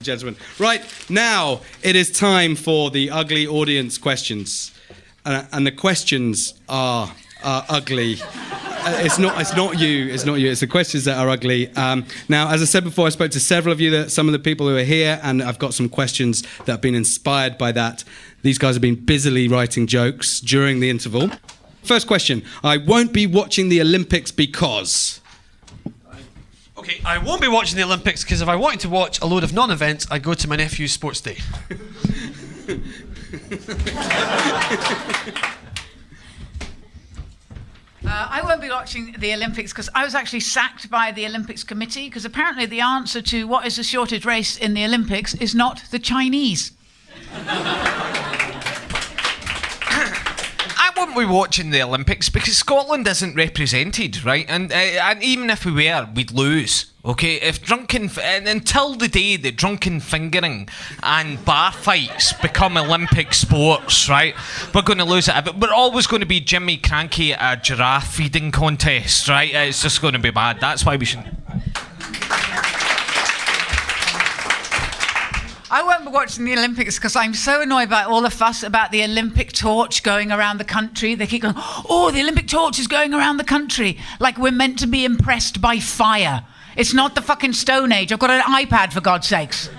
Gentlemen. Right, now it is time for the ugly audience questions. And the questions are ugly. It's not you, it's the questions that are ugly. Now, as I said before, I spoke to several of you, some of the people who are here, and I've got some questions that have been inspired by that. These guys have been busily writing jokes during the interval. First question, I won't be watching the Olympics because... Okay, I won't be watching the Olympics because if I wanted to watch a load of non-events, I'd go to my nephew's sports day. I won't be watching the Olympics because I was actually sacked by the Olympics committee because apparently the answer to what is the shortest race in the Olympics is not the Chinese. I wouldn't be watching the Olympics because Scotland isn't represented, right? And even if we were, we'd lose. Okay, if until the day that drunken fingering and bar fights become Olympic sports, right, we're going to lose it. But we're always going to be Jimmy Cranky at a giraffe feeding contest, right? It's just going to be bad. That's why we shouldn't. I won't be watching the Olympics because I'm so annoyed by all the fuss about the Olympic torch going around the country. They keep going, oh, the Olympic torch is going around the country. Like we're meant to be impressed by fire. It's not the fucking Stone Age. I've got an iPad, for God's sakes.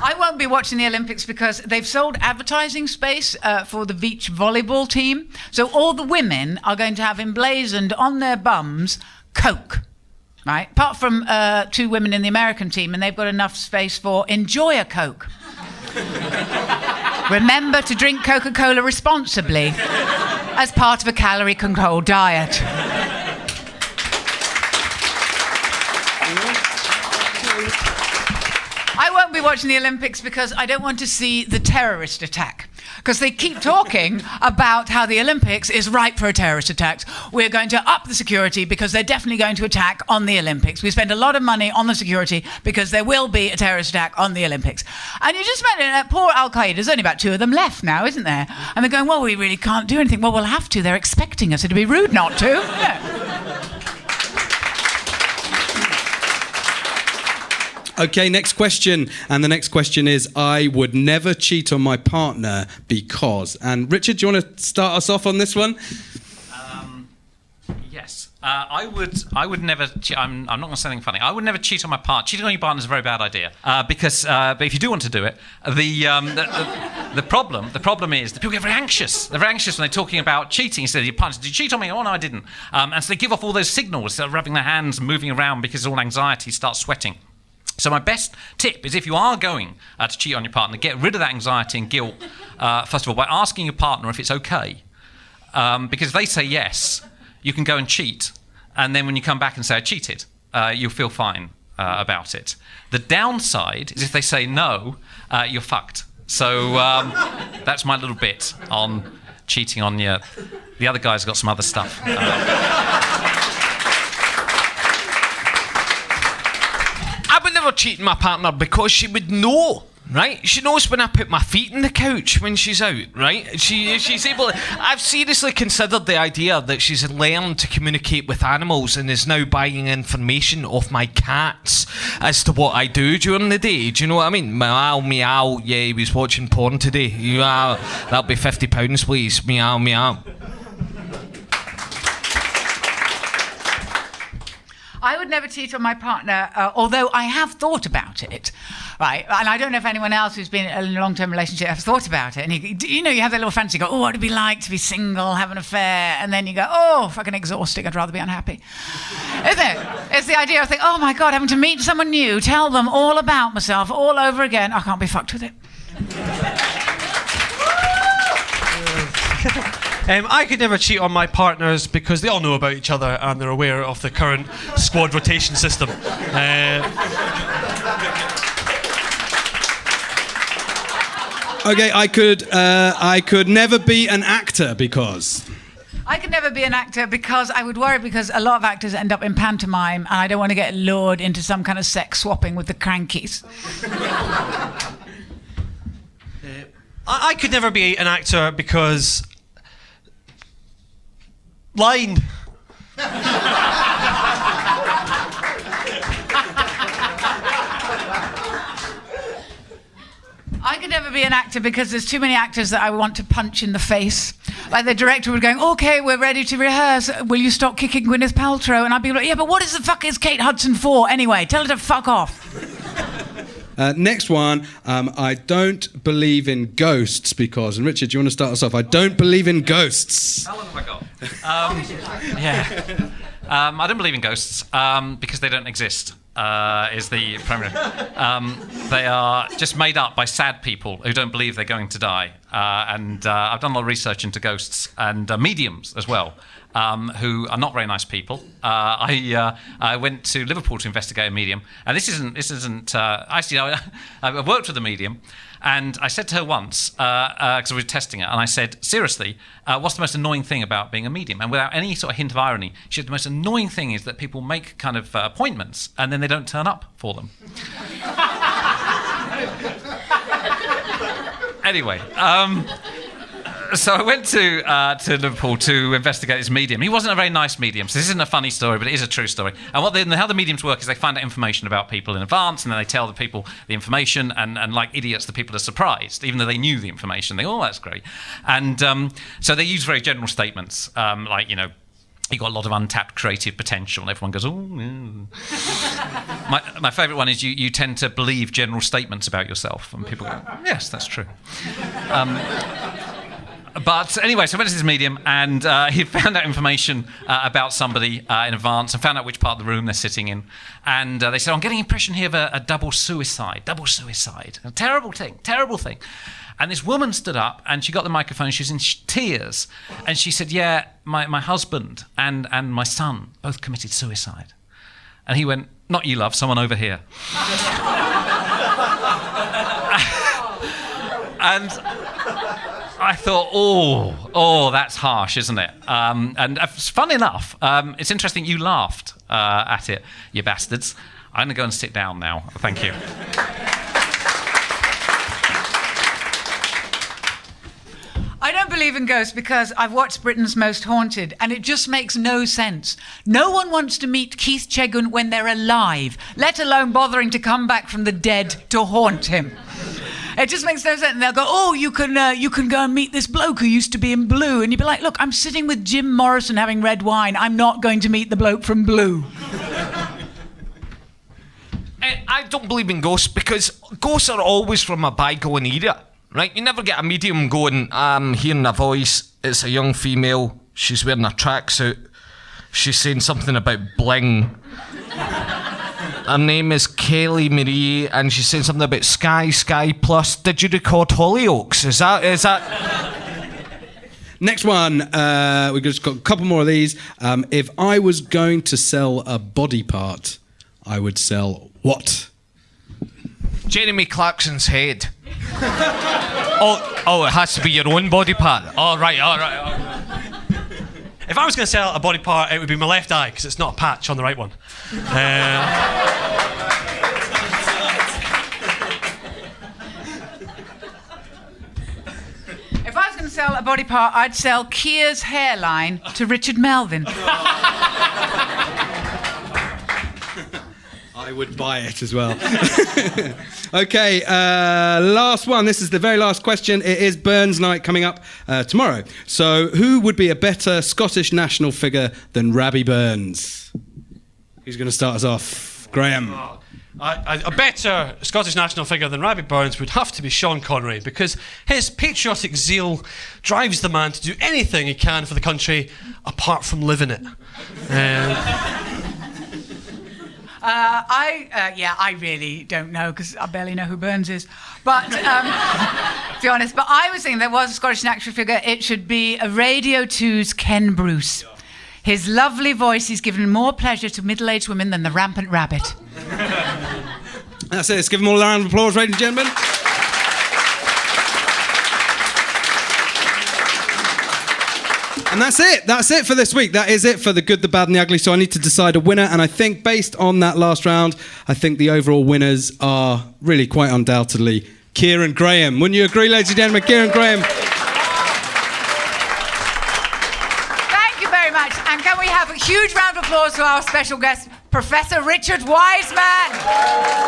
I won't be watching the Olympics because they've sold advertising space for the beach volleyball team. So all the women are going to have emblazoned on their bums Coke. Right? Apart from 2 women in the American team, and they've got enough space for enjoy a Coke. Remember to drink Coca-Cola responsibly as part of a calorie-controlled diet. I won't be watching the Olympics because I don't want to see the terrorist attack. Because they keep talking about how the Olympics is ripe for a terrorist attack. We're going to up the security because they're definitely going to attack on the Olympics. We spend a lot of money on the security because there will be a terrorist attack on the Olympics. And you just mentioned poor Al-Qaeda, there's only about 2 of them left now, isn't there? And they're going, well, we really can't do anything. Well, we'll have to. They're expecting us. It'd be rude not to. Yeah. Okay, next question. And the next question is, I would never cheat on my partner because... And Richard, do you want to start us off on this one? Yes. I would never... I'm not going to say anything funny. I would never cheat on my partner. Cheating on your partner is a very bad idea. But if you do want to do it, the problem is that people get very anxious. They're very anxious when they're talking about cheating. Instead of your partner, did you cheat on me? Oh, no, I didn't. And so they give off all those signals. They're rubbing their hands and moving around because all anxiety starts sweating. So my best tip is if you are going to cheat on your partner, get rid of that anxiety and guilt, first of all, by asking your partner if it's okay. Because if they say yes, you can go and cheat. And then when you come back and say, I cheated, you'll feel fine about it. The downside is if they say no, you're fucked. So that's my little bit on cheating on you. The other guy's got some other stuff. I would never cheat my partner because she would know, right? She knows when I put my feet in the couch when she's out, right? She's able to... I've seriously considered the idea that she's learned to communicate with animals and is now buying information off my cats as to what I do during the day. Do you know what I mean? Meow, meow, yeah, he was watching porn today. That'll be £50, please. Meow, meow. I would never cheat on my partner, although I have thought about it, right? And I don't know if anyone else who's been in a long-term relationship has thought about it. And you know, you have that little fantasy, you go, oh, what would it be like to be single, have an affair? And then you go, oh, fucking exhausting, I'd rather be unhappy. Isn't it? It's the idea of thinking, oh my God, having to meet someone new, tell them all about myself all over again. I can't be fucked with it. I could never cheat on my partners because they all know about each other and they're aware of the current squad rotation system. Okay, I could never be an actor because... I could never be an actor because I would worry because a lot of actors end up in pantomime and I don't want to get lured into some kind of sex swapping with the crankies. I could never be an actor because... Line. be an actor because there's too many actors that I want to punch in the face. Like the director would go, okay, we're ready to rehearse. Will you stop kicking Gwyneth Paltrow? And I'd be like, yeah, but what the fuck is Kate Hudson for? Anyway, tell her to fuck off. Next one, I don't believe in ghosts because, and Richard, do you want to start us off? I don't believe in ghosts. How long have I got? I don't believe in ghosts because they don't exist. Is the primary. They are just made up by sad people who don't believe they're going to die. And I've done a lot of research into ghosts and mediums as well, who are not very nice people. I went to Liverpool to investigate a medium, and this isn't. Actually, I worked with a medium. And I said to her once, because we were testing it, and I said, seriously, what's the most annoying thing about being a medium? And without any sort of hint of irony, she said, the most annoying thing is that people make kind of appointments, and then they don't turn up for them. Anyway, so I went to Liverpool to investigate this medium. He wasn't a very nice medium, so this isn't a funny story, but it is a true story. And how the mediums work is they find out information about people in advance, and then they tell the people the information, and like idiots, the people are surprised, even though they knew the information. They go, oh, that's great. And so they use very general statements, like, you know, you've got a lot of untapped creative potential, and everyone goes, oh, yeah. My favourite one is you tend to believe general statements about yourself, and people go, yes, that's true. But anyway, so I went to this medium, and he found out information about somebody in advance and found out which part of the room they're sitting in. And they said, I'm getting an impression here of a double suicide. A terrible thing. And this woman stood up, and she got the microphone, she was in tears. And she said, yeah, my husband and my son both committed suicide. And he went, not you, love, someone over here. And I thought, oh, that's harsh, isn't it? And fun enough, it's interesting you laughed at it, you bastards. I'm going to go and sit down now. Thank you. I don't believe in ghosts because I've watched Britain's Most Haunted, and it just makes no sense. No one wants to meet Keith Chegwin when they're alive, let alone bothering to come back from the dead to haunt him. It just makes no sense. And they'll go, oh, you can go and meet this bloke who used to be in Blue. And you'd be like, look, I'm sitting with Jim Morrison having red wine. I'm not going to meet the bloke from Blue. I don't believe in ghosts because ghosts are always from a bygone era, right? You never get a medium going, I'm hearing a voice, it's a young female, she's wearing a tracksuit, she's saying something about bling. Her name is Kelly Marie, and she's saying something about Sky Plus. Did you record Hollyoaks? Is that? Next one, we've just got a couple more of these. If I was going to sell a body part, I would sell what? Jeremy Clarkson's head. Oh, it has to be your own body part. All right. If I was going to sell a body part, it would be my left eye, because it's not a patch on the right one. If I was going to sell a body part, I'd sell Kia's hairline to Richard Melvin. I would buy it as well. Okay, last one. This is the very last question. It is Burns Night coming up tomorrow. So who would be a better Scottish national figure than Rabbie Burns? Who's going to start us off? Graham. A better Scottish national figure than Rabbie Burns would have to be Sean Connery, because his patriotic zeal drives the man to do anything he can for the country apart from living it. I really don't know because I barely know who Burns is. But, to be honest, but I was thinking there was a Scottish national figure. It should be a Radio 2's Ken Bruce. His lovely voice has given more pleasure to middle-aged women than the rampant rabbit. That's it. Let's give them all a round of applause, ladies and gentlemen. And that's it. That's it for this week. That is it for the good, the bad, and the ugly. So I need to decide a winner. And I think based on that last round, I think the overall winners are really quite undoubtedly Kieran Graham. Wouldn't you agree, ladies and gentlemen? Kieran Graham. Thank you very much. And can we have a huge round of applause to our special guest, Professor Richard Wiseman?